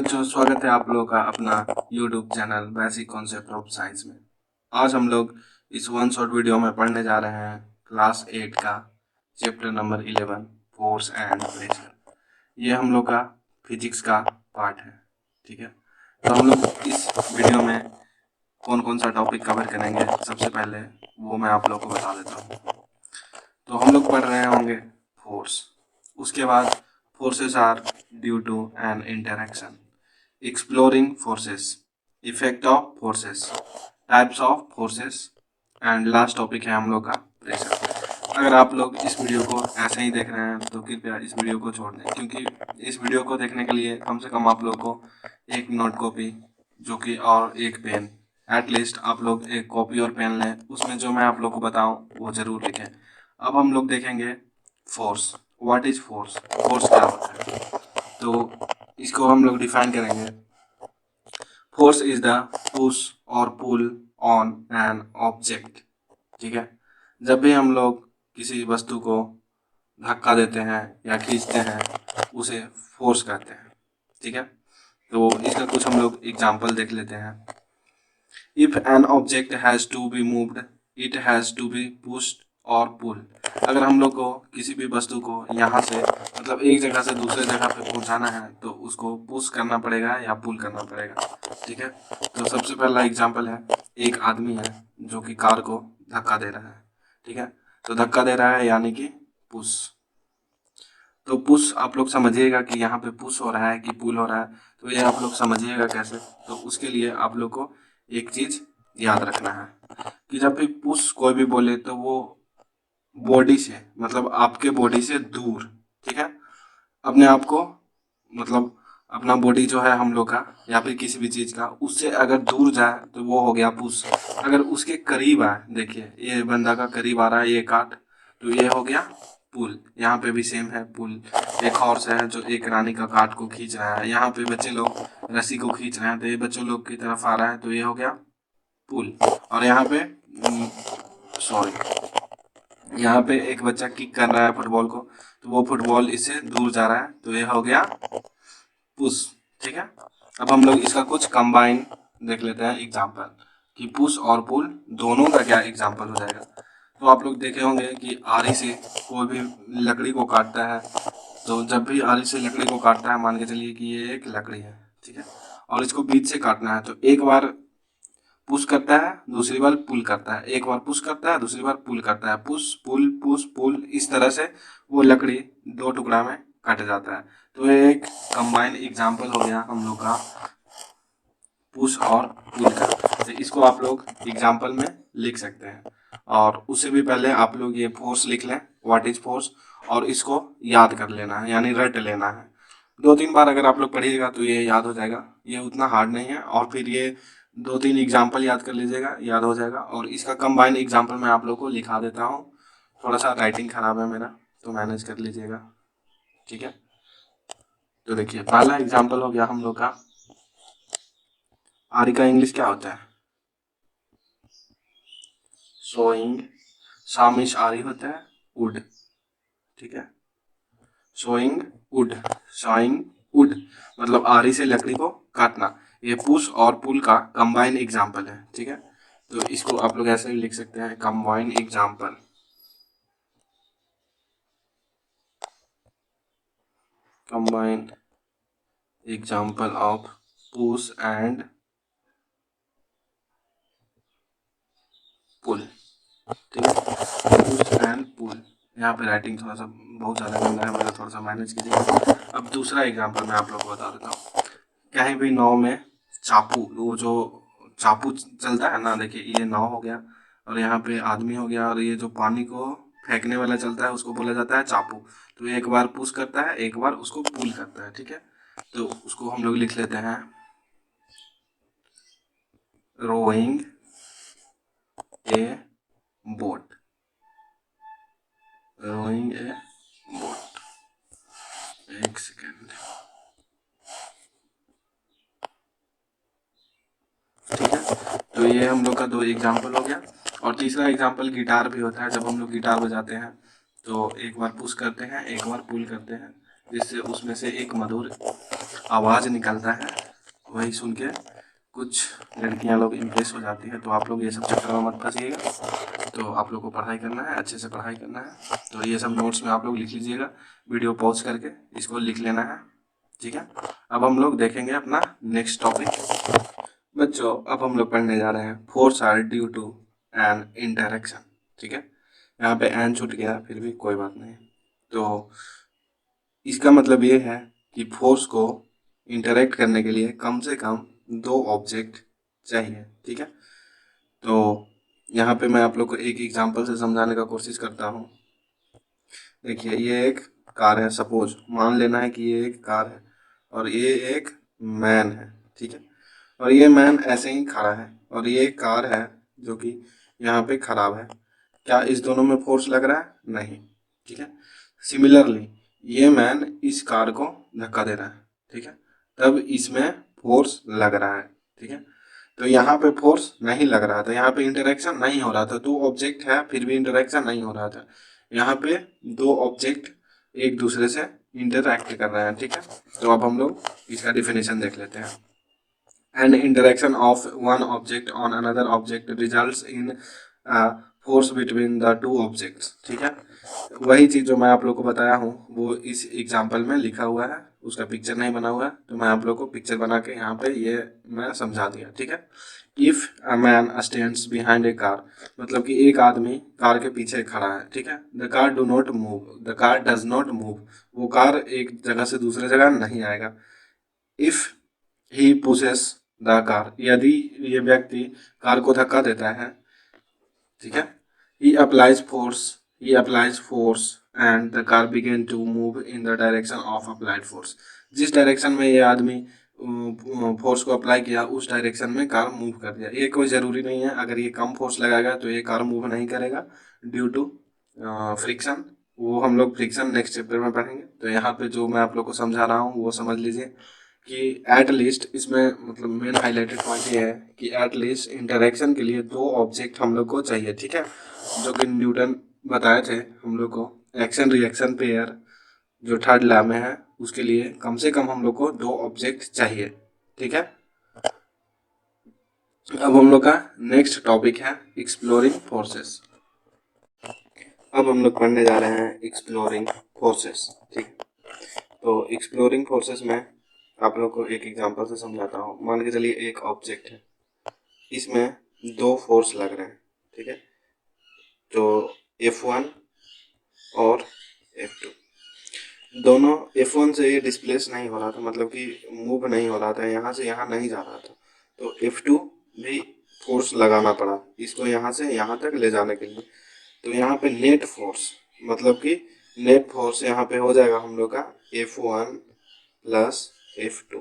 बच्चों, स्वागत है आप लोगों का अपना YouTube channel basic concept of science में। आज हम लोग इस वन शॉट वीडियो में पढ़ने जा रहे हैं क्लास 8 का chapter number 11 force and pressure. ये हम लोग का फिजिक्स का पार्ट है। ठीक है, तो हम लोग इस वीडियो में कौन कौन सा टॉपिक कवर करेंगे सबसे पहले वो मैं आप लोग को बता देता हूँ। तो हम लोग पढ़ रहे होंगे फोर्स, उसके बाद forces are due to an interaction, exploring forces, effect of forces, types of forces and last topic है हम लोग का प्रेशर। अगर आप लोग इस वीडियो को ऐसे ही देख रहे हैं तो कृपया इस वीडियो को छोड़ दें, क्योंकि इस वीडियो को देखने के लिए कम से कम आप लोग को एक नोट कॉपी जो कि और एक पेन, एटलीस्ट आप लोग एक कॉपी और पेन लें, उसमें जो मैं आप लोग को बताऊं वो ज़रूर लिखें। अब हम लोग देखेंगे force. What is force? Force क्या होता है, तो इसको हम लोग डिफाइन करेंगे। फोर्स इज द पुश और पुल ऑन एन ऑब्जेक्ट। ठीक है, जब भी हम लोग किसी वस्तु को धक्का देते हैं या खींचते हैं उसे फोर्स कहते हैं। ठीक है, तो इसका कुछ हम लोग एग्जांपल देख लेते हैं। If an object has to be moved it has to be pushed और पुल। अगर हम लोग को किसी भी वस्तु को यहाँ से मतलब एक जगह से दूसरे जगह पे पहुँचाना है तो उसको पुश करना पड़ेगा या पुल करना पड़ेगा। ठीक है, तो सबसे पहला एग्जांपल है, एक आदमी है जो कि कार को धक्का दे रहा है। ठीक है, तो धक्का दे रहा है यानी कि पुश। तो पुश आप लोग समझिएगा कि यहाँ पे पुश हो रहा है कि पुल हो रहा है, तो ये आप लोग समझिएगा कैसे। तो उसके लिए आप लोग को एक चीज याद रखना है कि जब भी पुश कोई भी बोले तो वो बॉडी से मतलब आपके बॉडी से दूर। ठीक है, अपने आप को मतलब अपना बॉडी जो है हम लोग का या फिर किसी भी चीज का उससे अगर दूर जाए तो वो हो गया पुश। अगर उसके करीब आए, देखिए ये बंदा का करीब आ रहा है ये काट, तो ये हो गया पुल। यहाँ पे भी सेम है पुल। एक हॉर्स है जो एक रानी का काट को खींच रहा है, यहाँ पे बच्चे लोग रस्सी को खींच रहे हैं तो ये बच्चों लोग की तरफ आ रहा है तो ये हो गया पुल। और यहाँ पे यहाँ पे एक बच्चा किक कर रहा है फुटबॉल को, तो वो फुटबॉल इससे दूर जा रहा है तो ये हो गया पुश। ठीक है, अब हम लोग इसका कुछ कंबाइन देख लेते हैं एग्जांपल कि पुश और पुल दोनों का क्या एग्जांपल हो जाएगा। तो आप लोग देखे होंगे कि आरी से कोई भी लकड़ी को काटता है, तो जब भी आरी से लकड़ी को काटता है, मान के चलिए कि ये एक लकड़ी है। ठीक है, और इसको बीच से काटना है तो एक बार पुश करता है दूसरी बार पुल करता है, एक बार पुश करता है दूसरी बार पुल करता है, पुश पुल, इस तरह से वो लकड़ी दो टुकड़ा में कट जाता है। तो ये एक कंबाइन एग्जांपल हो गया हम लोग का पुश और पुल का। तो इसको आप लोग एग्जांपल में लिख सकते हैं, और उससे भी पहले आप लोग ये फोर्स लिख लें, व्हाट इज फोर्स, और इसको याद कर लेना है यानी रट लेना है। 2-3 बार अगर आप लोग पढ़िएगा तो ये याद हो जाएगा, ये उतना हार्ड नहीं है। और फिर ये 2-3 एग्जाम्पल याद कर लीजिएगा, याद हो जाएगा। और इसका कंबाइन एग्जाम्पल मैं आप लोग को लिखा देता हूँ, थोड़ा सा राइटिंग खराब है मेरा तो मैनेज कर लीजिएगा। ठीक है, तो देखिए पहला एग्जाम्पल हो गया हम लोग का, आरी का इंग्लिश क्या होता है? सोइंग। सामिश आरी होता है वुड। ठीक है, सोइंग वुड, सोइंग वुड मतलब आरी से लकड़ी को काटना। ये पुश और पुल का कंबाइन एग्जाम्पल है। ठीक है, तो इसको आप लोग ऐसे भी लिख सकते हैं, combine example. Combine example of push and pull. ठीक है, पुश एंड पुल। यहाँ पे राइटिंग थोड़ा सा बहुत ज़्यादा गंदा है, मतलब थोड़ा सा मैनेज कीजिए। अब दूसरा एग्जाम्पल मैं आप लोग को बता देता हूँ। कहीं भी नाव में चाकू, वो जो चाकू चलता है ना, देखिए ये नाव हो गया और यहाँ पे आदमी हो गया, और ये जो पानी को फेंकने वाला चलता है उसको बोला जाता है चाकू। तो एक बार पुश करता है एक बार उसको पुल करता है। ठीक है, तो उसको हम लोग लिख लेते हैं, rowing a boat, rowing a boat. एक सेकेंड। ठीक है, तो ये हम लोग का 2 एग्जाम्पल हो गया। और तीसरा एग्जाम्पल गिटार भी होता है। जब हम लोग गिटार बजाते हैं तो एक बार पुश करते हैं एक बार पुल करते हैं, जिससे उसमें से एक मधुर आवाज निकलता है वही सुन के कुछ लड़कियां लोग इम्प्रेस हो जाती है। तो आप लोग ये सब चक्कर में मत फंसिएगा। तो आप लोग को पढ़ाई करना है, अच्छे से पढ़ाई करना है। तो ये सब नोट्स में आप लोग लिख लीजिएगा, वीडियो पॉज करके इसको लिख लेना है, ठीक है। अब हम लोग देखेंगे अपना नेक्स्ट टॉपिक। बच्चों, अब हम लोग पढ़ने जा रहे हैं force are due to an interaction, ठीक है। यहाँ पे एन छूट गया, फिर भी कोई बात नहीं। तो इसका मतलब ये है कि फोर्स को इंटरेक्ट करने के लिए कम से कम दो ऑब्जेक्ट चाहिए, ठीक है। तो यहाँ पे मैं आप लोग को एक एग्जांपल से समझाने का कोशिश करता हूँ। देखिए, ये एक कार है, सपोज मान लेना है कि ये एक कार है और ये एक मैन है, ठीक है। और ये मैन ऐसे ही खड़ा है और ये कार है जो कि यहाँ पे खराब है। क्या इस दोनों में फोर्स लग रहा है? नहीं, ठीक है। सिमिलरली ये मैन इस कार को धक्का दे रहा है, ठीक है, तब इसमें फोर्स लग रहा है, ठीक है। तो यहाँ पे फोर्स नहीं लग रहा था, यहाँ पे इंटरेक्शन नहीं हो रहा था। दो ऑब्जेक्ट है फिर भी इंटरेक्शन नहीं हो रहा था। यहाँ पे दो ऑब्जेक्ट एक दूसरे से इंटरैक्ट कर रहे हैं, ठीक है। तो अब हम लोग इसका डिफिनेशन देख लेते हैं। An interaction of one object on another object results in force between the two objects, ठीक है। वही चीज़ जो मैं आप लोग को बताया हूँ वो इस एग्जाम्पल में लिखा हुआ है, उसका पिक्चर नहीं बना हुआ है। तो मैं आप लोग को पिक्चर बना के यहाँ पे ये मैं समझा दिया, ठीक है। If a man stands behind a car, मतलब कि एक आदमी कार के पीछे खड़ा है, ठीक है। The car do not move, the car does not move, वो कार एक जगह से दूसरे जगह नहीं आएगा। If he pushes the car, यदि ये व्यक्ति कार को धक्का देता है, ठीक है। he applies force and the car begin to move in the direction of applied force, जिस डायरेक्शन में ये आदमी फोर्स को अप्लाई किया उस डायरेक्शन में कार मूव कर दिया। ये कोई ज़रूरी नहीं है, अगर ये कम फोर्स लगाएगा तो ये कार मूव नहीं करेगा ड्यू टू फ्रिक्शन। वो हम लोग फ्रिक्शन नेक्स्ट चैप्टर में पढ़ेंगे। तो यहाँ पे जो मैं आप लोग को समझा रहा हूँ वो समझ लीजिए कि एट लीस्ट इसमें मतलब मेन हाईलाइटेड पॉइंट ये है कि एट लीस्ट इंटरेक्शन के लिए दो ऑब्जेक्ट हम लोग को चाहिए, ठीक है। जो कि न्यूटन बताए थे हम लोग को, एक्शन रिएक्शन पेयर जो थर्ड लॉ में है उसके लिए कम से कम हम लोग को दो ऑब्जेक्ट चाहिए, ठीक है। अब हम लोग का नेक्स्ट टॉपिक है एक्सप्लोरिंग फोर्सेस। अब हम लोग पढ़ने जा रहे हैं एक्सप्लोरिंग फोर्सेस, ठीक है। तो एक्सप्लोरिंग फोर्सेस में आप लोग को एक एग्जांपल से समझाता हूँ। मान के चलिए एक ऑब्जेक्ट है, इसमें दो फोर्स लग रहे हैं, ठीक है। तो F1 और F2, दोनों F1 से ये डिस्प्लेस नहीं हो रहा था, मतलब कि मूव नहीं हो रहा था, यहाँ से यहाँ नहीं जा रहा था। तो F2 भी फोर्स लगाना पड़ा इसको यहाँ से यहाँ तक ले जाने के लिए। तो यहाँ पे नेट फोर्स, मतलब कि नेट फोर्स यहाँ पे हो जाएगा हम लोग का F1 प्लस F2।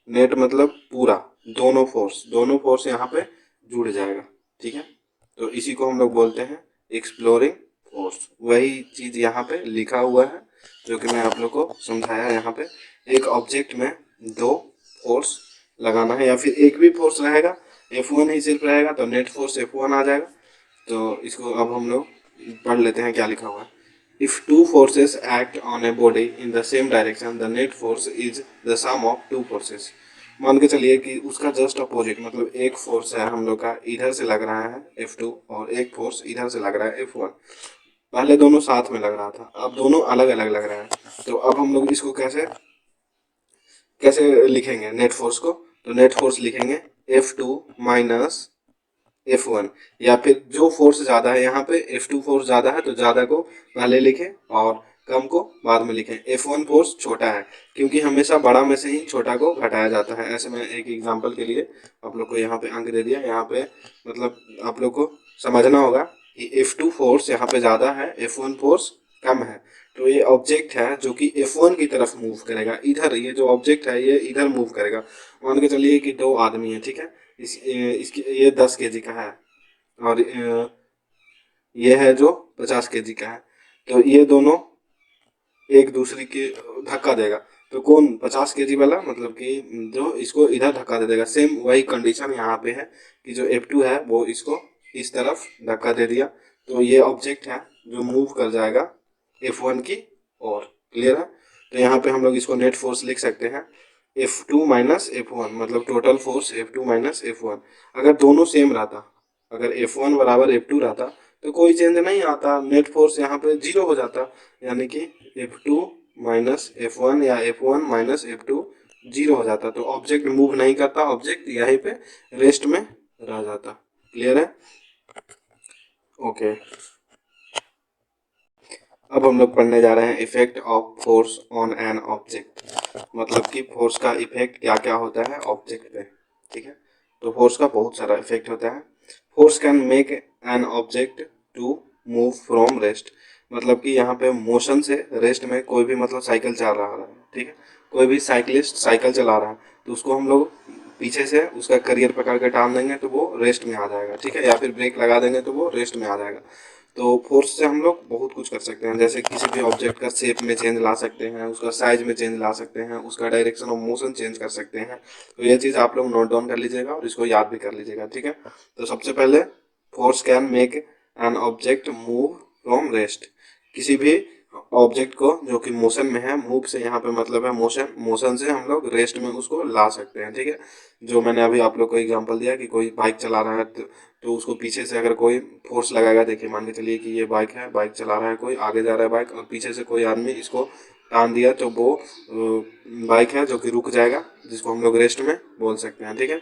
नेट मतलब पूरा दोनों फोर्स यहाँ पे जुड़ जाएगा, ठीक है। तो इसी को हम लोग बोलते हैं एक्सप्लोरिंग फोर्स। वही चीज़ यहाँ पे लिखा हुआ है जो कि मैं आप लोग को समझाया। यहाँ पे एक ऑब्जेक्ट में दो फोर्स लगाना है या फिर एक भी फोर्स रहेगा, F1 ही सिर्फ रहेगा तो नेट फोर्स F1 आ जाएगा। तो इसको अब हम लोग पढ़ लेते हैं क्या लिखा हुआ है। If two forces act on a body in the same direction, the net force is the sum of two forces। मान के चलिए कि उसका जस्ट अपोजिट, मतलब एक फोर्स है हम लोग का इधर से लग रहा है F2 और एक फोर्स इधर से लग रहा है F1। पहले दोनों साथ में लग रहा था, अब दोनों अलग अलग लग रहे हैं। तो अब हम लोग इसको कैसे कैसे लिखेंगे नेट फोर्स को? तो नेट फोर्स लिखेंगे F2 माइनस F1, या फिर जो फोर्स ज़्यादा है यहाँ पे F2 फोर्स ज़्यादा है तो ज़्यादा को पहले लिखें और कम को बाद में लिखें। F1 फोर्स छोटा है क्योंकि हमेशा बड़ा में से ही छोटा को घटाया जाता है। ऐसे मैं एक एग्जांपल के लिए आप लोग को यहाँ पे अंक दे दिया। यहाँ पे मतलब आप लोग को समझना होगा कि F2 फोर्स यहाँ पे ज़्यादा है, F1 फोर्स कम है। तो ये ऑब्जेक्ट है जो कि F1 की तरफ मूव करेगा, इधर ये जो ऑब्जेक्ट है ये इधर मूव करेगा। मान के चलिए कि दो आदमी है, ठीक है। इसकी ये 10 kg का है और ये है जो 50 kg का है। तो ये दोनों एक दूसरे के धक्का देगा तो कौन 50 kg वाला, मतलब कि जो इसको इधर धक्का दे देगा। सेम वही कंडीशन यहाँ पे है कि जो F2 है वो इसको इस तरफ धक्का दे दिया तो ये ऑब्जेक्ट है जो मूव कर जाएगा F1 की ओर। क्लियर है? तो यहाँ पे हम लोग इसको नेट फोर्स लिख सकते हैं F2 माइनस F1, मतलब total force F2 minus F1। अगर दोनों सेम रहता, अगर F1 बराबर F2 रहता तो कोई चेंज नहीं आता, नेट फोर्स यहाँ पे जीरो हो जाता, यानी कि F2 माइनस F1 या F1 माइनस F2 जीरो हो जाता। तो ऑब्जेक्ट मूव नहीं करता, ऑब्जेक्ट यहीं पे रेस्ट में रह जाता। क्लियर है? ओके। अब हम लोग पढ़ने जा रहे हैं effect of force on an object, मतलब कि फोर्स का इफेक्ट क्या क्या होता है ऑब्जेक्ट पे। ठीक है, तो फोर्स का बहुत सारा इफेक्ट होता है। Force can make an object to move from rest, मतलब कि यहाँ पे मोशन से रेस्ट में कोई भी, मतलब साइकिल चला रहा है, ठीक है, कोई भी साइकिलिस्ट साइकिल चला रहा है तो उसको हम लोग पीछे से उसका करियर पकड़ के टान देंगे तो वो रेस्ट में आ जाएगा, ठीक है, या फिर ब्रेक लगा देंगे तो वो रेस्ट में आ जाएगा। तो फोर्स से हम लोग बहुत कुछ कर सकते हैं, जैसे किसी भी ऑब्जेक्ट का शेप में चेंज ला सकते हैं, उसका साइज में चेंज ला सकते हैं, उसका डायरेक्शन ऑफ मोशन चेंज कर सकते हैं। तो ये चीज़ आप लोग नोट डाउन कर लीजिएगा और इसको याद भी कर लीजिएगा, ठीक है। तो सबसे पहले, force can make an object move from rest, किसी भी ऑब्जेक्ट को जो कि मोशन में है, मूव से यहाँ पे मतलब है मोशन, मोशन से हम लोग रेस्ट में उसको ला सकते हैं, ठीक है। जो मैंने अभी आप लोग को एग्जांपल दिया कि कोई बाइक चला रहा है तो उसको पीछे से अगर कोई फोर्स लगाएगा, देखिए मान के चलिए कि ये बाइक है, बाइक चला रहा है कोई, आगे जा रहा है बाइक, और पीछे से कोई आदमी इसको टान दिया तो वो बाइक है जो कि रुक जाएगा, जिसको हम लोग रेस्ट में बोल सकते हैं, ठीक है।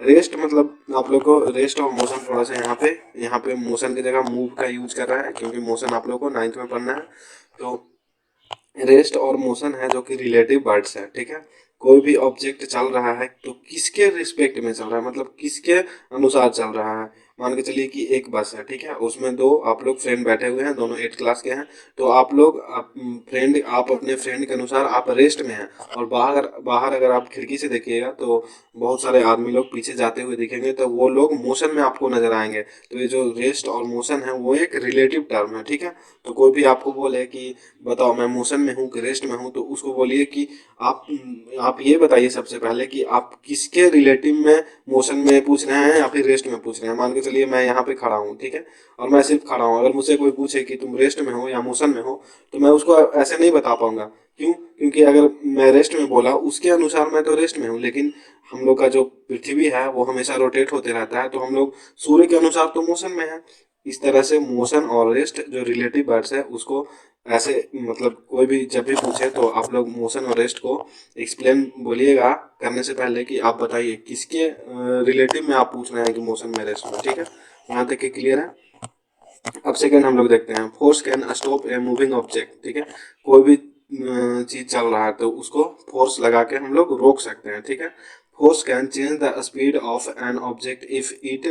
रेस्ट मतलब आप लोग को रेस्ट और मोशन थोड़ा सा यहाँ पे मोशन की जगह मूव का यूज कर रहा है, क्योंकि मोशन आप लोग को 9th में पढ़ना है। तो रेस्ट और मोशन है जो कि रिलेटिव वर्ड्स है, ठीक है। कोई भी ऑब्जेक्ट चल रहा है तो किसके रिस्पेक्ट में चल रहा है, मतलब किसके अनुसार चल रहा है। मान के चलिए कि एक बस है, ठीक है, उसमें दो आप लोग फ्रेंड बैठे हुए हैं, दोनों 8 क्लास के हैं, तो आप अपने फ्रेंड के अनुसार आप रेस्ट में हैं, और बाहर बाहर अगर आप खिड़की से देखिएगा तो बहुत सारे आदमी लोग पीछे जाते हुए दिखेंगे, तो वो लोग मोशन में आपको नजर आएंगे। तो ये जो रेस्ट और मोशन है वो एक रिलेटिव टर्म है, ठीक है। तो कोई भी आपको बोले कि बताओ मैं मोशन में हूँ कि रेस्ट में हूँ, तो उसको बोलिए कि आप आप ये बताइए सबसे पहले कि आप किसके रिलेटिव में मोशन में पूछ रहे हैं या फिर रेस्ट में पूछ रहे हैं। मान के चलिए मैं यहाँ पे खड़ा हूँ, ठीक है, और मैं सिर्फ खड़ा हूँ, अगर मुझसे कोई पूछे कि तुम रेस्ट में हो या मोशन में हो, तो मैं उसको ऐसे नहीं बता पाऊंगा। क्यों? क्योंकि अगर मैं रेस्ट में बोला उसके अनुसार मैं तो रेस्ट में हूँ, लेकिन हम लोग का जो पृथ्वी है वो हमेशा रोटेट होते रहता है, तो हम लोग सूर्य के अनुसार तो मोशन में है। इस तरह से मोशन और रेस्ट जो रिलेटिव वर्ड्स है उसको ऐसे, मतलब कोई भी जब भी पूछे तो आप लोग मोशन और रेस्ट को एक्सप्लेन बोलिएगा करने से पहले कि आप बताइए किसके रिलेटिव में आप पूछ रहे हैं कि मोशन में रेस्ट में, ठीक है। यहाँ तक कि क्लियर है? अब सेकेंड हम लोग देखते हैं, force can stop a moving object, ठीक है। कोई भी चीज चल रहा है तो उसको फोर्स लगा के हम लोग रोक सकते हैं, ठीक है। Force can change the speed of an object if it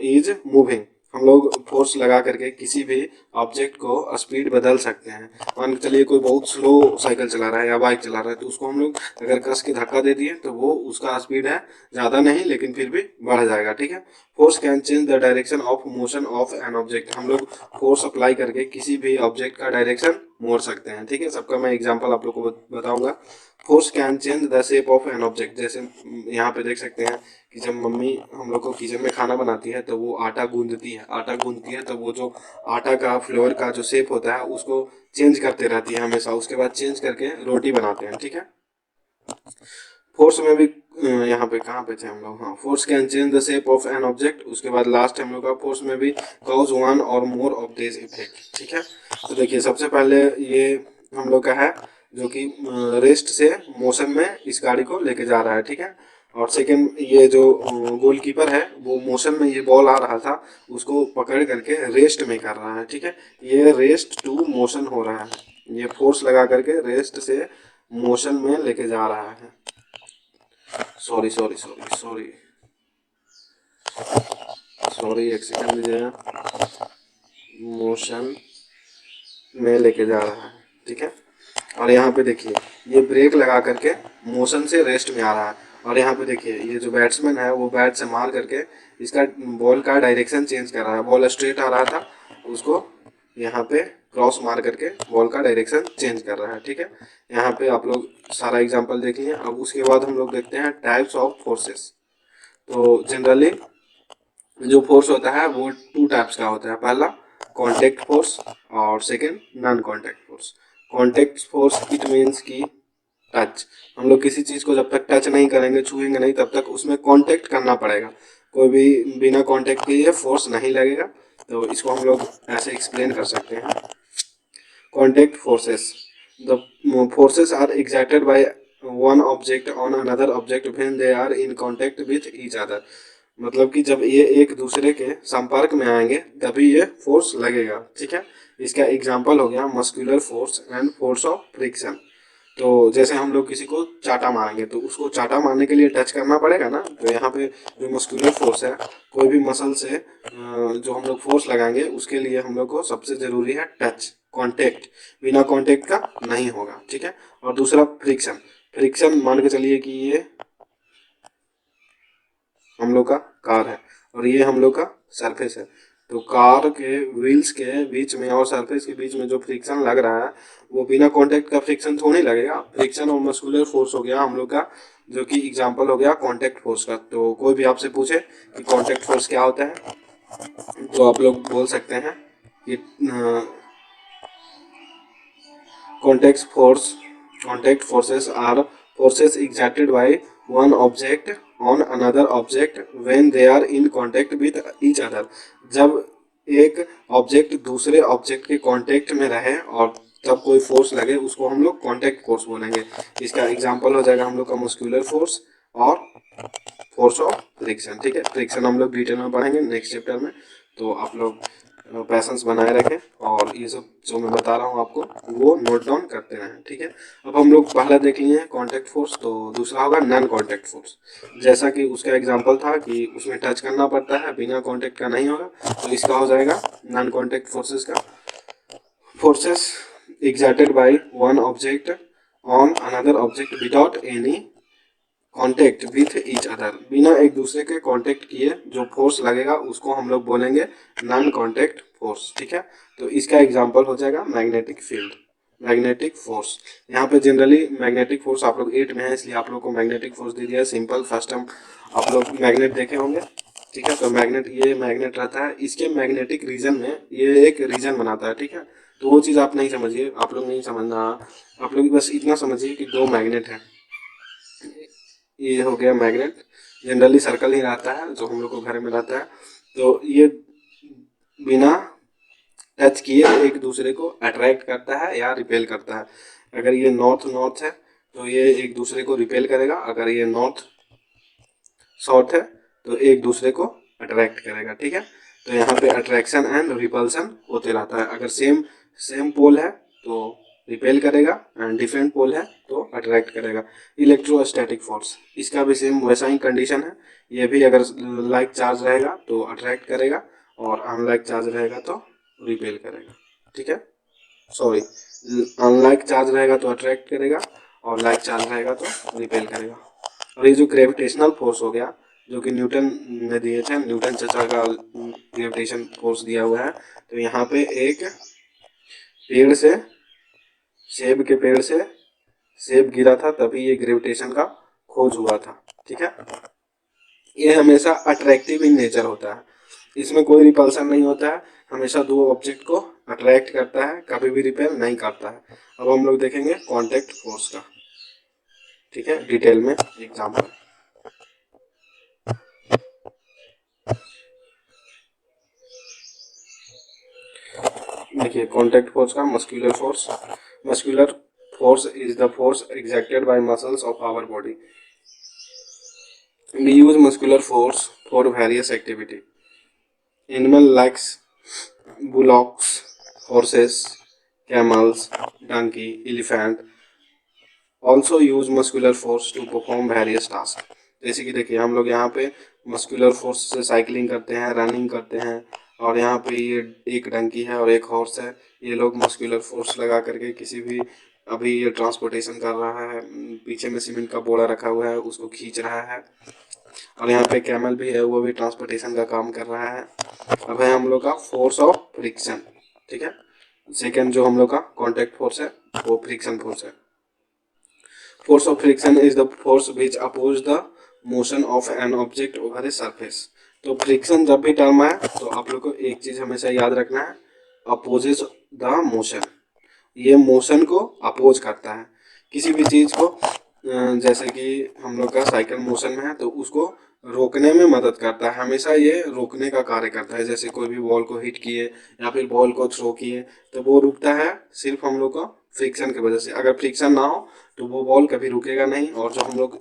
is moving, हम लोग फोर्स लगा करके किसी भी ऑब्जेक्ट को स्पीड बदल सकते हैं। मान के चलिए कोई बहुत स्लो साइकिल चला रहा है या बाइक चला रहा है, तो उसको हम लोग अगर कस के धक्का दे दिए तो वो उसका स्पीड है ज़्यादा नहीं, लेकिन फिर भी बढ़ जाएगा, ठीक है। Force can change the direction of motion of an object, हम लोग फोर्स अप्लाई करके किसी भी ऑब्जेक्ट का डायरेक्शन मोड़ सकते हैं, ठीक है। सबका मैं एग्जांपल आप लोग को बताऊंगा। Force can change the shape of an object, जैसे यहाँ पे देख सकते हैं कि जब मम्मी हम लोग को किचन में खाना बनाती है तो वो आटा गूंदती है तो वो जो आटा का फ्लोर का जो शेप होता है उसको चेंज करते रहती है हमेशा, उसके बाद चेंज करके रोटी बनाते हैं, ठीक है। फोर्स में भी यहाँ पे कहाँ पे थे हम लोग, हाँ, force can change the shape of an object. उसके बाद लास्ट हम लोग का फोर्स में भी कॉज वन और मोर ऑफ दिस इफेक्ट, ठीक है। तो देखिए सबसे पहले ये हम लोग का है जो कि रेस्ट से मोशन में इस गाड़ी को लेके जा रहा है, ठीक है। और सेकंड ये जो गोलकीपर है वो मोशन में, ये बॉल आ रहा था उसको पकड़ करके रेस्ट में कर रहा है, ठीक है। ये रेस्ट टू मोशन हो रहा है, ये फोर्स लगा करके रेस्ट से मोशन में लेके जा रहा है। Sorry sorry sorry sorry sorry, एक सेकंड दीजिएगा। मोशन में लेके जा रहा है, ठीक है। और यहाँ पे देखिए ये ब्रेक लगा करके मोशन से रेस्ट में आ रहा है, और यहाँ पे देखिए ये जो बैट्समैन है वो बैट से मार करके इसका बॉल का डायरेक्शन चेंज कर रहा है। बॉल स्ट्रेट आ रहा था, उसको यहाँ पे क्रॉस मार करके बॉल का डायरेक्शन चेंज कर रहा है, ठीक है। यहाँ पे आप लोग सारा एग्जांपल देख लिए। अब उसके बाद हम लोग देखते हैं टाइप्स ऑफ फोर्सेस। तो जनरली जो फोर्स होता है वो टू टाइप्स का होता है, पहला कॉन्टेक्ट फोर्स और second non contact force. Contact force it means कि टच। हम लोग किसी चीज़ को जब तक टच नहीं करेंगे, छुएंगे नहीं, तब तक उसमें कांटेक्ट करना पड़ेगा। कोई भी बिना कांटेक्ट किए फोर्स नहीं लगेगा। तो इसको हम लोग ऐसे एक्सप्लेन कर सकते हैं, contact forces. The forces are exerted by one object on another object when they are in contact with each other. मतलब कि जब ये एक दूसरे के संपर्क में आएंगे तभी ये फोर्स लगेगा, ठीक है। इसका एग्जांपल हो गया muscular force and force of friction. तो जैसे हम लोग किसी को चाटा मारेंगे तो उसको चाटा मारने के लिए टच करना पड़ेगा ना। तो यहाँ पे जो मस्कुलर फोर्स है, कोई भी मसल से जो हम लोग फोर्स लगाएंगे उसके लिए हम लोग को सबसे जरूरी है टच, कांटेक्ट। बिना कांटेक्ट का नहीं होगा, ठीक है। और दूसरा फ्रिक्शन। फ्रिक्शन मान के चलिए कि ये हम लोग का कार है और ये हम लोग का सरफेस है। तो कार के व्हील्स के बीच में और सरफेस के बीच में जो फ्रिक्शन लग रहा है वो बिना कांटेक्ट का फ्रिक्शन थोड़ी लगेगा। फ्रिक्शन और मस्कुलर फोर्स हो गया हम लोग का, जो कि एग्जांपल हो गया कांटेक्ट फोर्स का। तो कोई भी आपसे पूछे कि कांटेक्ट फोर्स क्या होता है, तो आप लोग बोल सकते हैं कि contact forces are forces exerted by one object on another object when they are in contact with each other। जब एक ऑब्जेक्ट दूसरे ऑब्जेक्ट के कांटेक्ट में रहे और तब कोई फोर्स लगे उसको हम लोग कांटेक्ट फोर्स बोलेंगे। इसका एग्जांपल हो जाएगा हम लोग का मस्कुलर फोर्स और फोर्स ऑफ फ्रिक्शन, ठीक है। फ्रिक्शन हम लोग डिटेल में पढ़ेंगे नेक्स्ट चैप्टर में। तो आप लोग पैसेंस बनाए रखें और ये सब जो मैं बता रहा हूँ आपको वो नोट डाउन करते रहें, ठीक है। अब हम लोग पहला देख लिए हैं कांटेक्ट फोर्स, तो दूसरा होगा नॉन कांटेक्ट फोर्स। जैसा कि उसका एग्जांपल था कि उसमें टच करना पड़ता है, बिना कांटेक्ट का नहीं होगा। तो इसका हो जाएगा नॉन कांटेक्ट फोर्सेस का, forces exerted by one object on another object without any contact with each other. बिना एक दूसरे के कांटेक्ट किए जो फोर्स लगेगा उसको हम लोग बोलेंगे नॉन कांटेक्ट फोर्स, ठीक है। तो इसका एग्जांपल हो जाएगा मैग्नेटिक फील्ड, मैग्नेटिक फोर्स। यहाँ पे जनरली मैग्नेटिक फोर्स आप लोग 8 में है इसलिए आप लोग को मैग्नेटिक फोर्स दे दिया है सिंपल। फर्स्ट टाइम आप लोग मैग्नेट देखे होंगे, ठीक है। तो मैग्नेट, ये मैग्नेट रहता है, इसके मैग्नेटिक रीजन में ये एक रीजन बनाता है, ठीक है। तो वो चीज़ आप नहीं समझिए, आप लोग नहीं समझना, आप लोग बस इतना समझिए कि दो मैग्नेट हैं। ये हो गया मैग्नेट, जनरली सर्कल ही रहता है जो हम लोग को घर में रहता है। तो ये बिना टच किए एक दूसरे को अट्रैक्ट करता है या रिपेल करता है। अगर ये नॉर्थ नॉर्थ है तो ये एक दूसरे को रिपेल करेगा, अगर ये नॉर्थ साउथ है तो एक दूसरे को अट्रैक्ट करेगा, ठीक है। तो यहाँ पे अट्रैक्शन एंड रिपल्सन होते रहता है। अगर सेम सेम पोल है तो रिपेल करेगा एंड डिफरेंट पोल है तो अट्रैक्ट करेगा। इलेक्ट्रोस्टैटिक फोर्स, इसका भी सेम वैसा ही कंडीशन है। ये भी अगर लाइक चार्ज रहेगा तो अट्रैक्ट करेगा और अनलाइक चार्ज रहेगा तो रिपेल करेगा, ठीक है। सॉरी, अनलाइक चार्ज रहेगा तो अट्रैक्ट करेगा और लाइक चार्ज रहेगा तो रिपेल करेगा। और ये जो ग्रेविटेशनल फोर्स हो गया जो कि न्यूटन ने दिए थे, न्यूटन चाचा का ग्रेविटेशन फोर्स दिया हुआ है। तो यहाँ पे एक पेड़ से, सेब के पेड़ से सेब गिरा था तभी ये ग्रेविटेशन का खोज हुआ था, ठीक है। ये हमेशा अट्रैक्टिव इन नेचर होता है, इसमें कोई रिपल्सन नहीं होता है, हमेशा दो ऑब्जेक्ट को अट्रैक्ट करता है, कभी भी रिपेल नहीं करता है। अब हम लोग देखेंगे कांटेक्ट फोर्स का, ठीक है, डिटेल में एग्जांपल। देखिए कांटेक्ट फोर्स का, muscular force. Muscular force is the force exerted by muscles of our body. We use muscular force for various activity. Animal likes bullocks, horses, camels, donkey, elephant also use muscular force to perform various tasks. जैसे कि देखिए हम लोग यहाँ पे muscular force से cycling करते हैं, रनिंग करते हैं, और यहाँ पे ये एक डंकी है और एक हॉर्स है। ये लोग मस्कुलर फोर्स लगा करके किसी भी, अभी ये ट्रांसपोर्टेशन कर रहा है, पीछे में सीमेंट का बोरा रखा हुआ है उसको खींच रहा है। और यहाँ पे कैमल भी है, वो भी ट्रांसपोर्टेशन का काम कर रहा है। अब है हम लोग का फोर्स ऑफ फ्रिक्शन, ठीक है। सेकेंड जो हम लोग का कॉन्टैक्ट फोर्स है वो फ्रिक्शन फोर्स है। Force of friction is the force which oppose the motion of an object over a surface. तो फ्रिक्शन जब भी टर्म है तो आप लोग को एक चीज हमेशा याद रखना है, अपोजेस द मोशन। ये मोशन को अपोज करता है। किसी भी चीज़ को जैसे कि हम लोग का साइकिल मोशन में है तो उसको रोकने में मदद करता है, हमेशा ये रोकने का कार्य करता है। जैसे कोई भी बॉल को हिट किए या फिर बॉल को थ्रो किए तो वो रुकता है सिर्फ हम लोग का फ्रिक्शन की वजह से। अगर फ्रिक्शन ना हो तो वो बॉल कभी रुकेगा नहीं, और जो हम लोग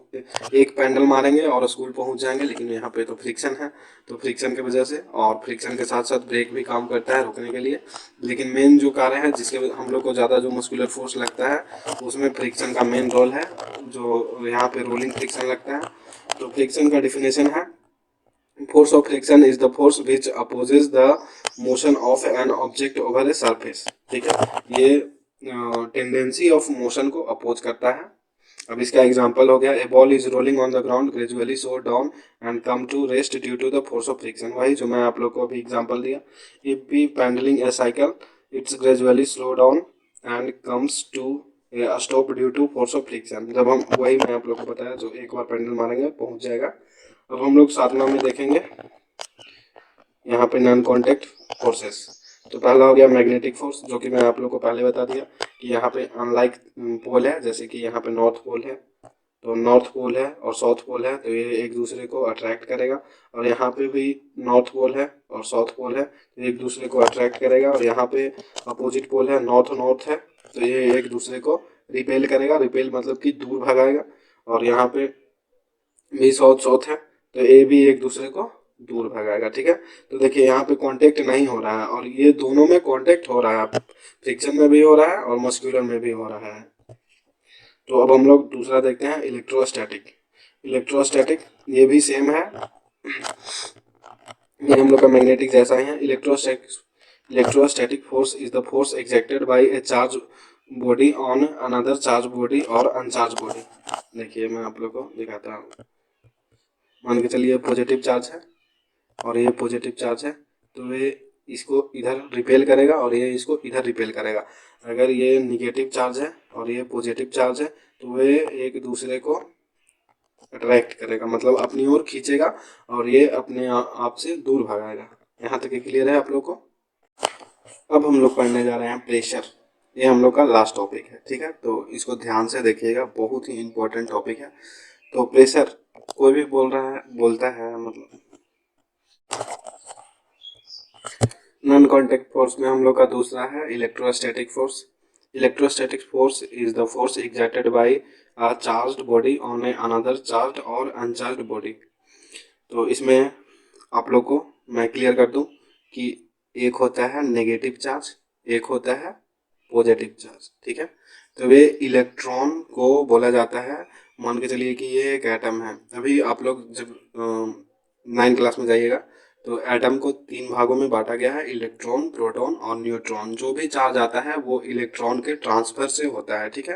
एक पैडल मारेंगे और स्कूल पहुंच जाएंगे, लेकिन यहाँ पे तो फ्रिक्शन है, तो फ्रिक्शन की वजह से, और फ्रिक्शन के साथ साथ ब्रेक भी काम करता है रुकने के लिए। लेकिन मेन जो कार्य है जिसके हम लोग को ज़्यादा जो मस्कुलर फोर्स लगता है उसमें फ्रिक्शन का मेन रोल है, जो यहाँ पे रोलिंग फ्रिक्शन लगता है। तो फ्रिक्शन का डिफिनेशन है, force of friction is the force which opposes the motion of an object over a surface। ठीक है, ये टेंडेंसी ऑफ मोशन को अपोज करता है। अब इसका एग्जांपल हो गया, a ball is rolling on the ground gradually slow down and come to rest due to the force of friction. वही जो मैं आप लोग को अभी एग्जांपल दिया, if we pedalling a cycle it's gradually slow down and comes to stop due to force of friction. जब हम, वही मैं आप लोग को बताया, जो एक बार पैडल मारेंगे पहुंच जाएगा। अब हम लोग 7वां में देखेंगे यहाँ पे नॉन कॉन्टेक्ट फोर्सेस। तो पहला हो गया मैग्नेटिक फोर्स, जो कि मैं आप लोग को पहले बता दिया कि यहाँ पे अनलाइक पोल है, जैसे कि यहाँ पे नॉर्थ पोल है, तो नॉर्थ पोल है और साउथ पोल है, तो ये एक दूसरे को अट्रैक्ट करेगा। और यहाँ पे भी नॉर्थ पोल है और साउथ पोल है, तो एक दूसरे को अट्रैक्ट करेगा। और यहाँ पे अपोजिट पोल है, नॉर्थ नॉर्थ है, तो ये एक दूसरे को रिपेल करेगा। रिपेल मतलब कि दूर भगाएगा। और यहाँ पे भी साउथ साउथ है, तो ये भी एक दूसरे को दूर भगाएगा। ठीक है, तो देखिए यहाँ पे कांटेक्ट नहीं हो रहा है, और ये दोनों में कांटेक्ट हो रहा है, फ्रिक्शन में भी हो रहा है और मस्कुलर में भी हो रहा है। तो अब हम लोग दूसरा देखते हैं, इलेक्ट्रोस्टैटिक। इलेक्ट्रोस्टैटिक ये भी सेम है, ये हम लोग का मैग्नेटिक जैसा ही है। Electrostatic force is the force exerted by A charge body on another charge body और अनचार्ज बॉडी। देखिए मैं आप लोग को दिखाता हूँ, मान के चलिए पॉजिटिव चार्ज है और ये पॉजिटिव चार्ज है, तो ये इसको इधर रिपेल करेगा और ये इसको इधर रिपेल करेगा। अगर ये निगेटिव चार्ज है और ये पॉजिटिव चार्ज है तो वे एक दूसरे को अट्रैक्ट करेगा, मतलब अपनी ओर खींचेगा, और ये अपने आप से दूर भगाएगा। यहाँ तक क्लियर है आप लोग को? अब हम लोग पढ़ने जा रहे हैं प्रेशर। ये हम लोग का लास्ट टॉपिक है। ठीक है, तो इसको ध्यान से देखिएगा, बहुत ही इंपॉर्टेंट टॉपिक है। तो प्रेशर कोई भी बोलता है मतलब नॉन कॉन्टेक्ट फोर्स में हम लोग का दूसरा है electrostatic force. Electrostatic force is the force exerted by a charged body on a another charged और अनचार्ज्ड बॉडी। तो इसमें आप लोग को मैं क्लियर कर दूं कि एक होता है नेगेटिव चार्ज, एक होता है पॉजिटिव चार्ज। ठीक है, तो वे इलेक्ट्रॉन को बोला जाता है। मान के चलिए कि ये एक एटम है। अभी आप लोग जब 9 क्लास में जाइएगा तो एटम को 3 भागों में बांटा गया है, इलेक्ट्रॉन, प्रोटॉन और न्यूट्रॉन। जो भी चार्ज आता है वो इलेक्ट्रॉन के ट्रांसफर से होता है। ठीक है,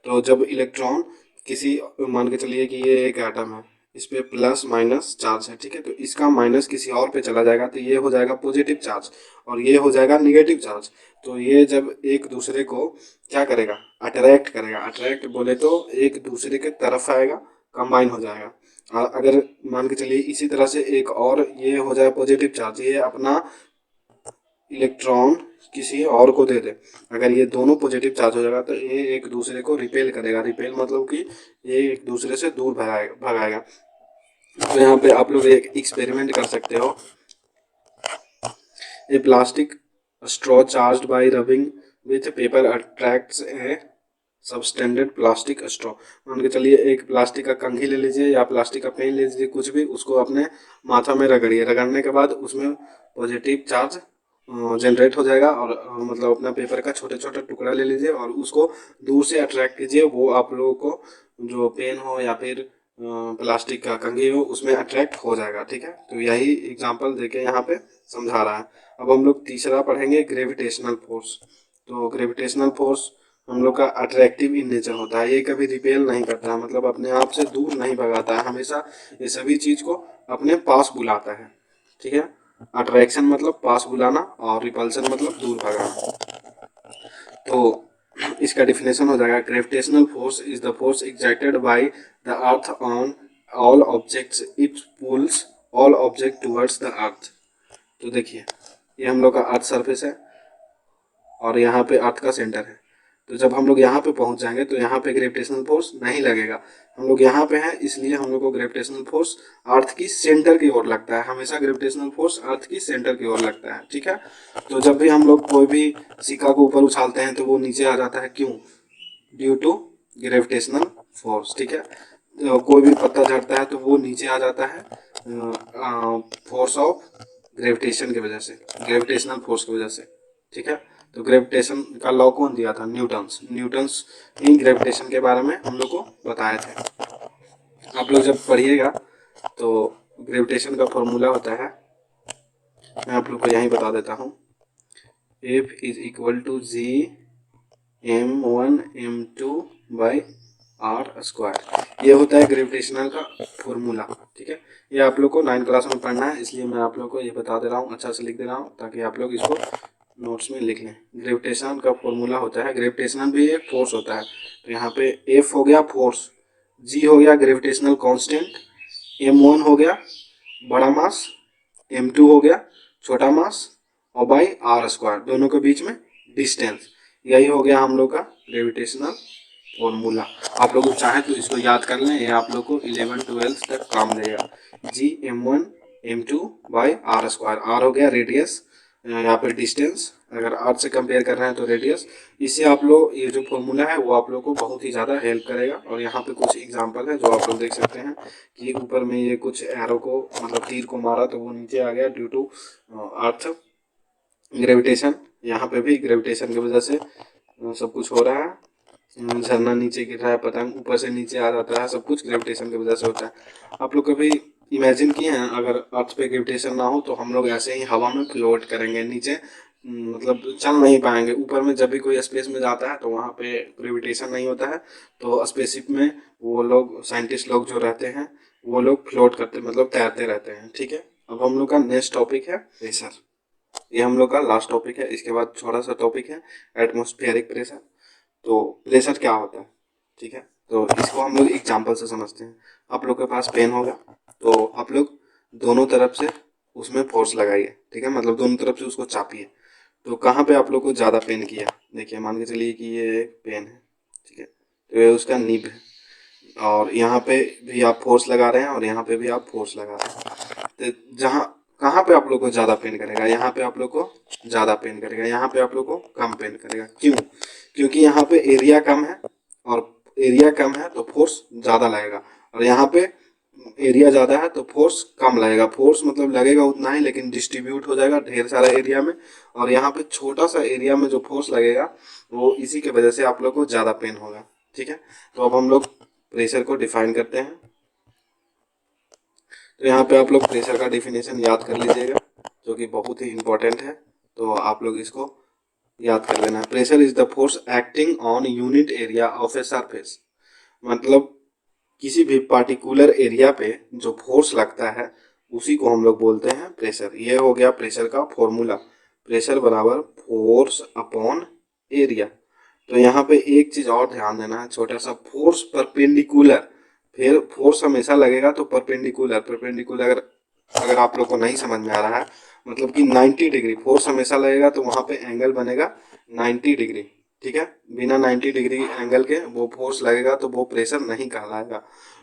तो जब इलेक्ट्रॉन किसी, मान के चलिए कि ये एक एटम है, इस पे प्लस माइनस चार्ज है। ठीक है, तो इसका माइनस किसी और पे चला जाएगा तो ये हो जाएगा पॉजिटिव चार्ज और ये हो जाएगा निगेटिव चार्ज। तो ये जब एक दूसरे को क्या करेगा, अट्रैक्ट करेगा। अट्रैक्ट बोले तो एक दूसरे के तरफ आएगा, कंबाइन हो जाएगा। और अगर मान के चलिए इसी तरह से एक और ये हो जाए पॉजिटिव चार्ज, ये अपना इलेक्ट्रॉन किसी और को दे दे, अगर ये दोनों पॉजिटिव चार्ज हो जाएगा तो ये एक दूसरे को रिपेल करेगा। रिपेल मतलब कि ये एक दूसरे से दूर भगाएगा। तो यहाँ पे आप लोग एक एक्सपेरिमेंट कर सकते हो। A plastic straw charged by rubbing with paper attracts a substandard plastic straw. मान के चलिए एक प्लास्टिक का कंघी ले लीजिए या प्लास्टिक का पेन ले लीजिए, कुछ भी, उसको अपने माथा में रगड़िए। रगड़ने के बाद उसमें पॉजिटिव चार्ज जनरेट हो जाएगा, और मतलब अपना पेपर का छोटे छोटे टुकड़ा ले लीजिए और उसको दूर से अट्रैक्ट कीजिए। वो आप लोगों को जो पेन हो या फिर प्लास्टिक का कंघी हो उसमें अट्रैक्ट हो जाएगा। ठीक है, तो यही एग्जांपल देके यहाँ पे समझा रहा है। अब हम लोग तीसरा पढ़ेंगे ग्रेविटेशनल फोर्स। तो ग्रेविटेशनल फोर्स हम लोग का अट्रैक्टिव इन नेचर होता है, ये कभी रिपेल नहीं करता है, मतलब अपने आप से दूर नहीं भगाता है, हमेशा ये सभी चीज को अपने पास बुलाता है। ठीक है, अट्रैक्शन मतलब पास बुलाना और रिपल्सन मतलब दूर भगाना। तो इसका डिफिनेशन हो जाएगा, gravitational force is the force exerted by the earth on all objects, it pools all object towards the earth. तो देखिए ये हम लोग का अर्थ सरफेस है और यहाँ पे अर्थ का सेंटर है। तो जब हम लोग यहाँ पे पहुंच जाएंगे तो यहाँ पे ग्रेविटेशनल फोर्स नहीं लगेगा। हम लोग यहाँ पे हैं इसलिए हम लोग को ग्रेविटेशनल फोर्स अर्थ की सेंटर की ओर लगता है। हमेशा ग्रेविटेशनल फोर्स अर्थ की सेंटर की ओर लगता है, ठीक है। तो जब भी हम लोग कोई भी सिक्का को ऊपर उछालते हैं तो वो नीचे आ जाता है, क्यों? ड्यू टू ग्रेविटेशनल फोर्स, ठीक है। तो कोई भी पत्ता झड़ता है तो वो नीचे आ जाता है फोर्स ऑफ ग्रेविटेशन की वजह से, ग्रेविटेशनल फोर्स की वजह से, ठीक है। तो ग्रेविटेशन का लॉ कौन दिया था? न्यूटन्स ही ग्रेविटेशन के बारे में हम लोग को बताए थे। आप लोग जब पढ़िएगा तो ग्रेविटेशन का फॉर्मूला होता है, मैं आप लोग को यहीं बता देता हूँ। F is equal to G m1 m2 by R square, ये होता है ग्रेविटेशनल का फॉर्मूला, ठीक है। ये आप लोग को 9 क्लास में पढ़ना है, इसलिए मैं आप लोग को ये बता दे रहा हूँ, अच्छा से लिख दे रहा हूँ ताकि आप लोग इसको नोट्स में लिख लें। ग्रेविटेशन का फॉर्मूला होता है, ग्रेविटेशनल भी एक फोर्स होता है, तो यहाँ पे F हो गया फोर्स, G हो गया ग्रेविटेशनल कांस्टेंट, m1 हो गया बड़ा मास, m2 हो गया छोटा मास, और बाई आर स्क्वायर दोनों के बीच में डिस्टेंस। यही हो गया हम लोग का ग्रेविटेशनल फॉर्मूला। आप लोग चाहें तो इसको याद कर लें, ये आप लोग को 11-12 तक काम देगा। G m1 m2 by R square, R हो गया रेडियस, यहाँ पे डिस्टेंस, अगर अर्थ से कंपेयर कर रहे हैं तो रेडियस। इससे आप लोग ये जो फॉर्मूला है वो आप लोग को बहुत ही ज़्यादा हेल्प करेगा। और यहाँ पे कुछ एग्जांपल है जो आप लोग देख सकते हैं कि ऊपर में ये कुछ एरो को मतलब तीर को मारा तो वो नीचे आ गया ड्यू टू अर्थ ग्रेविटेशन। यहाँ पे भी ग्रेविटेशन की वजह से सब कुछ हो रहा है, झरना नीचे गिर रहा है, पतंग ऊपर से नीचे आ जाता है, सब कुछ ग्रेविटेशन की वजह से होता है। आप लोग कभी इमेजिन किए हैं अगर अर्थ पे ग्रेविटेशन ना हो तो हम लोग ऐसे ही हवा में फ्लोट करेंगे नीचे, मतलब चल नहीं पाएंगे। ऊपर में जब भी कोई स्पेस में जाता है तो वहाँ पे ग्रेविटेशन नहीं होता है, तो स्पेसशिप में वो लोग साइंटिस्ट लोग जो रहते हैं वो लोग फ्लोट करते मतलब तैरते रहते हैं, ठीक है। अब हम लोग का नेक्स्ट टॉपिक है प्रेशर, ये हम लोग का लास्ट टॉपिक है। इसके बाद छोटा सा टॉपिक है एटमॉस्फेरिक प्रेशर। तो प्रेशर क्या होता है, ठीक है, तो इसको हम लोग एग्जाम्पल से समझते हैं। आप लोग के पास पेन होगा तो आप लोग दोनों तरफ से उसमें फोर्स लगाइए, ठीक है, मतलब दोनों तरफ से उसको चापिए। तो कहाँ पे आप लोग को ज़्यादा पेन किया? देखिए मान के चलिए कि ये एक पेन है, ठीक है, तो ये उसका निब है, और यहाँ पे भी आप फोर्स लगा रहे हैं और यहाँ पे भी आप फोर्स लगा रहे हैं। तो जहाँ कहाँ पे आप लोग को ज़्यादा पेन करेगा? यहाँ पे आप लोग को ज़्यादा पेन करेगा, यहाँ पे आप लोग को कम पेन करेगा। क्यों? क्योंकि यहाँ पे एरिया कम है, और एरिया कम है तो फोर्स ज़्यादा लगेगा, और यहाँ पे एरिया ज़्यादा है तो फोर्स कम लगेगा। फोर्स मतलब लगेगा उतना ही लेकिन डिस्ट्रीब्यूट हो जाएगा ढेर सारा एरिया में, और यहाँ पे छोटा सा एरिया में जो फोर्स लगेगा वो इसी की वजह से आप लोग को ज़्यादा पेन होगा, ठीक है। तो अब हम लोग प्रेशर को डिफाइन करते हैं। तो यहाँ पे आप लोग प्रेशर का डिफिनेशन याद कर लीजिएगा जो कि बहुत ही इम्पोर्टेंट है, तो आप लोग इसको याद कर लेना। Pressure is the force acting on unit area of a surface, मतलब किसी भी पार्टिकुलर एरिया पे जो फोर्स लगता है उसी को हम लोग बोलते हैं प्रेशर। ये हो गया प्रेशर का फॉर्मूला, प्रेशर बराबर फोर्स अपॉन एरिया। तो यहाँ पे एक चीज और ध्यान देना है, छोटा सा, फोर्स परपेंडिकुलर, फिर फोर्स हमेशा लगेगा तो परपेंडिकुलर। परपेंडिकुलर अगर आप लोग को नहीं समझ में आ रहा है मतलब कि 90 डिग्री फोर्स हमेशा लगेगा तो वहाँ पे एंगल बनेगा 90 डिग्री, ठीक है। बिना 90 डिग्री एंगल के वो फोर्स लगेगा तो वो प्रेशर नहीं कहलाएगा।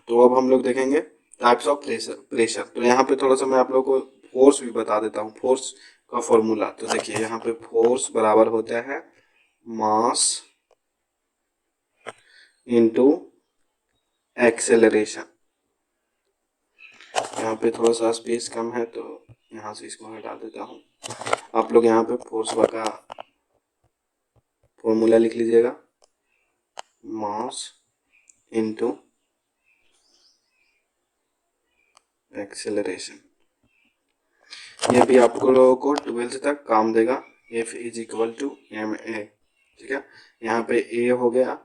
तो अब हम लोग देखेंगे टाइप्स ऑफ प्रेशर। तो यहाँ पे थोड़ा सा मैं आप लोग को फोर्स भी बता देता हूँ, फोर्स का फॉर्मूला। तो देखिए यहाँ पे फोर्स बराबर होता है मास इनटू एक्सेलरेशन। यहाँ पे थोड़ा सा स्पेस कम है तो यहाँ से इसको हटा देता हूँ। आप लोग यहाँ पे फोर्स का फॉर्मूला लिख लीजिएगा, मास इनटू एक्सेलरेशन। ये भी आपको लोगों को 12th तक काम देगा। F is equal to ma, ठीक है। यहाँ पे a हो गया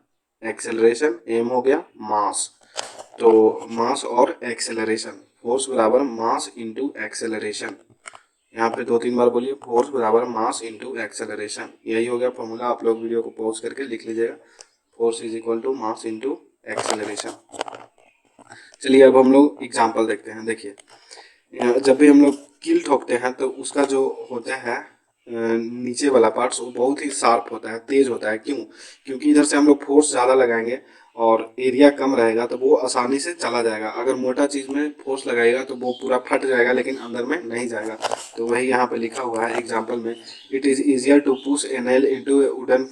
एक्सेलरेशन, m हो गया मास। तो मास और एक्सेलरेशन, फोर्स बराबर मास इनटू एक्सेलरेशन। यहाँ पे 2-3 बार बोलिए, फोर्स बराबर मास इनटू एक्सेलरेशन। यही हो गया फॉर्मूला। आप लोग वीडियो को पॉज करके लिख लीजिएगा, force is equal to mass into acceleration. चलिए अब हम लोग एग्जांपल देखते हैं। देखिए जब भी हम लोग कील ठोकते हैं तो उसका जो होता है नीचे वाला पार्ट्स वो बहुत ही शार्प होता है, तेज होता है। क्यों? क्योंकि इधर से हम लोग फोर्स ज़्यादा लगाएंगे और एरिया कम रहेगा तो वो आसानी से चला जाएगा। अगर मोटा चीज़ में फोर्स लगाएगा तो वो पूरा फट जाएगा लेकिन अंदर में नहीं जाएगा। तो वही यहाँ पे लिखा हुआ है एग्जाम्पल में, it is easier to push a nail into a wooden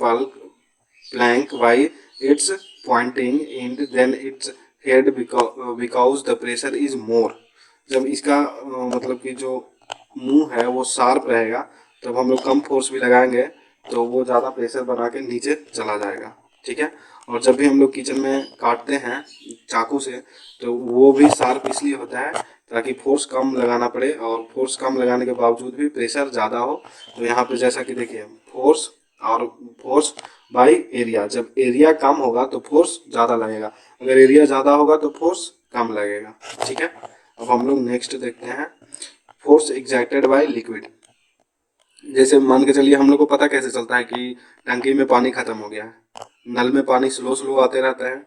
plank by its pointing end than its head because the pressure is more। जब इसका मतलब कि जो मुंह है वो शार्प रहेगा तब हम लोग कम फोर्स भी लगाएंगे तो वो ज़्यादा प्रेशर बना के नीचे चला जाएगा। ठीक है। और जब भी हम लोग किचन में काटते हैं चाकू से तो वो भी शार्प इसलिए होता है ताकि फोर्स कम लगाना पड़े, और फोर्स कम लगाने के बावजूद भी प्रेशर ज़्यादा हो। तो यहाँ पे जैसा कि देखिए फोर्स और फोर्स बाई एरिया, जब एरिया कम होगा तो फोर्स ज़्यादा लगेगा, अगर एरिया ज़्यादा होगा तो फोर्स कम लगेगा। ठीक है। अब हम लोग नेक्स्ट देखते हैं फोर्स एग्जर्टेड बाय लिक्विड। जैसे मान के चलिए हम लोग को पता कैसे चलता है कि टंकी में पानी खत्म हो गया है, नल में पानी स्लो स्लो आते रहता है।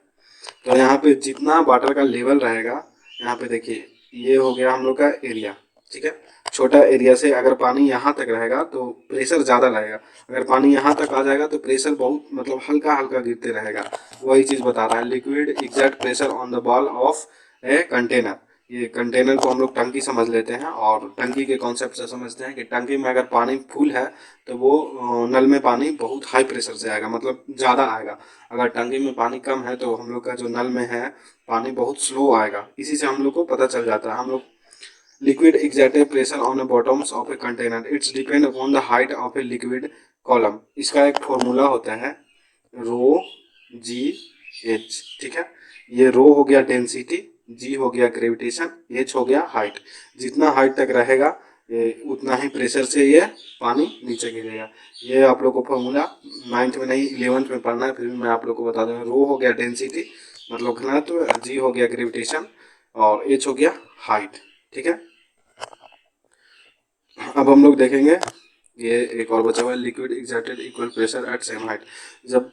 तो यहाँ पे जितना वाटर का लेवल रहेगा, यहाँ पे देखिए ये हो गया हम लोग का एरिया। ठीक है। छोटा एरिया से अगर पानी यहाँ तक रहेगा तो प्रेशर ज़्यादा लगेगा, अगर पानी यहाँ तक आ जाएगा तो प्रेशर बहुत मतलब हल्का हल्का गिरते रहेगा। वही चीज़ बता रहा है liquid exact pressure on the ball of a container. ये कंटेनर को हम लोग टंकी समझ लेते हैं और टंकी के कॉन्सेप्ट से समझते हैं कि टंकी में अगर पानी फुल है तो वो नल में पानी बहुत हाई प्रेशर से आएगा, मतलब ज़्यादा आएगा। अगर टंकी में पानी कम है तो हम लोग का जो नल में है पानी बहुत स्लो आएगा। इसी से हम लोग को पता चल जाता है। हम लोग liquid exerted pressure on the bottoms of a container, it's depend upon the height of a liquid column। इसका एक फॉर्मूला होता है रो जी एच। ठीक है। ये रो हो गया डेंसिटी, जी हो गया ग्रेविटेशन, एच हो गया हाइट। जितना हाइट तक रहेगा उतना ही प्रेशर से ये पानी नीचे गिरेगा। ये आप लोग को फॉर्मूला 9th में नहीं 11th में पढ़ना है, फिर भी मैं आप लोग को बता दूंगा। रो हो गया डेंसिटी मतलब घनत्व, जी हो गया ग्रेविटेशन और एच हो गया हाइट। ठीक है। अब हम लोग देखेंगे ये एक और बचा हुआ है liquid exerted equal pressure at same height. जब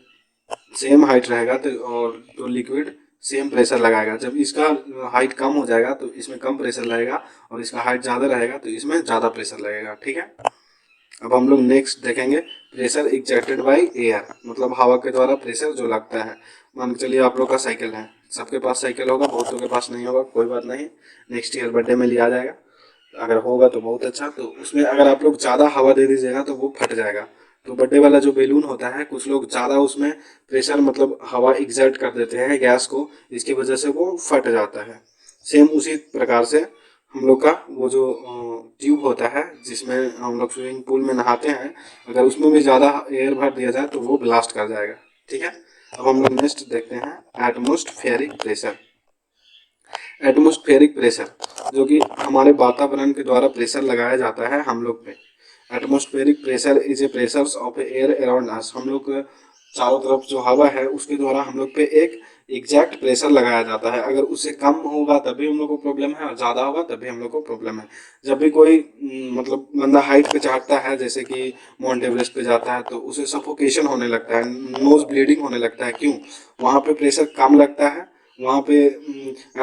सेम हाइट रहेगा तो लिक्विड सेम प्रेशर लगाएगा। जब इसका हाइट कम हो जाएगा तो इसमें कम प्रेशर लगेगा और इसका हाइट ज़्यादा रहेगा तो इसमें ज़्यादा प्रेशर लगेगा। ठीक है। अब हम लोग नेक्स्ट देखेंगे प्रेशर एक्सर्टेड बाय एयर, मतलब हवा के द्वारा प्रेशर जो लगता है। मान के चलिए आप लोग का साइकिल है, सबके पास साइकिल होगा, बहुतों के पास नहीं होगा, कोई बात नहीं, नेक्स्ट ईयर बर्थडे में लिया जाएगा। अगर होगा तो बहुत अच्छा। तो उसमें अगर आप लोग ज़्यादा हवा दे दीजिएगा तो वो फट जाएगा। तो बर्थडे वाला जो बैलून होता है कुछ लोग ज़्यादा उसमें प्रेशर मतलब हवा एग्जर्ट कर देते हैं गैस को, इसकी वजह से वो फट जाता है। सेम उसी प्रकार से हम लोग का वो जो ट्यूब होता है जिसमें हम लोग स्विमिंग पूल में नहाते हैं, अगर उसमें भी ज़्यादा एयर भर दिया जाए तो वो ब्लास्ट कर जाएगा। ठीक है। अब हम लोग नेक्स्ट देखते हैं एटमॉस्फेरिक प्रेशर। एटमॉस्फेरिक प्रेशर जो कि हमारे वातावरण के द्वारा प्रेशर लगाया जाता है हम लोग पे। Atmospheric pressure is a pressure of air around us. हम लोग चारों तरफ जो हवा है उसके द्वारा हम लोग पे एक एग्जैक्ट प्रेशर लगाया जाता है। अगर उससे कम होगा तभी हम लोग को प्रॉब्लम है और ज़्यादा होगा तभी हम लोग को प्रॉब्लम है। जब भी कोई मतलब बंदा हाइट पे चढ़ता है जैसे कि माउंट एवरेस्ट पे जाता है तो उसे सफोकेशन होने लगता है, नोज ब्लीडिंग होने लगता है। क्यों? वहाँ पे प्रेशर कम लगता है, वहाँ पे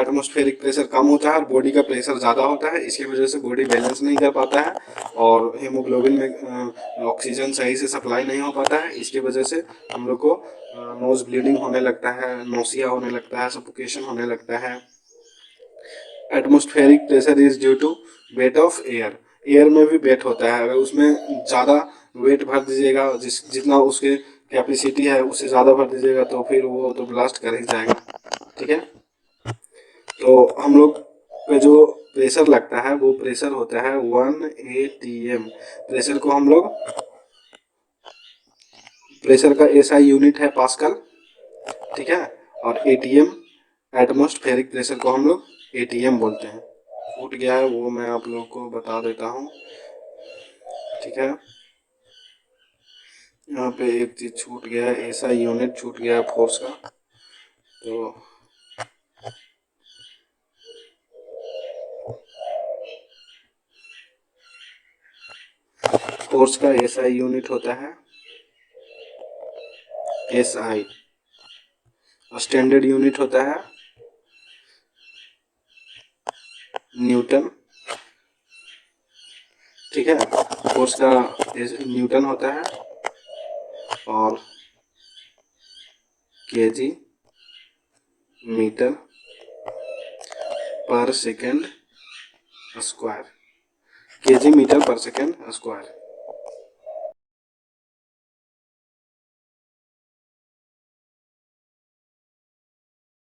एटमॉस्फेरिक प्रेशर कम होता है और बॉडी का प्रेशर ज़्यादा होता है। इसकी वजह से बॉडी बैलेंस नहीं कर पाता है और हीमोग्लोबिन में ऑक्सीजन सही से सप्लाई नहीं हो पाता है। इसकी वजह से हम लोग को नोज ब्लीडिंग होने लगता है, नोसिया होने लगता है, सफोकेशन होने लगता है। Atmospheric pressure is due to weight of air. Air में भी वेट होता है, अगर उसमें ज़्यादा वेट भर दीजिएगा, जितना उसके कैपेसिटी है उससे ज़्यादा भर दीजिएगा तो फिर वो तो ब्लास्ट कर ही जाएगा। ठीक है। तो हम लोग पे जो प्रेशर लगता है वो प्रेशर होता है 1 atm। प्रेशर को हम लोग, प्रेशर का एसआई यूनिट है पास्कल। ठीक है। और एटीएम एटमॉस्फेरिक प्रेशर को हम लोग एटीएम बोलते हैं। फूट गया है वो मैं आप लोगों को बता देता हूँ। ठीक है। यहाँ पे एक चीज छूट गया है, एसआई यूनिट छूट गया है फोर्स का। तो फोर्स का एसआई यूनिट होता है एसआई, स्टैंडर्ड यूनिट होता है न्यूटन। ठीक है। फोर्स का न्यूटन होता है और केजी मीटर पर सेकेंड स्क्वायर, केजी मीटर पर सेकेंड स्क्वायर।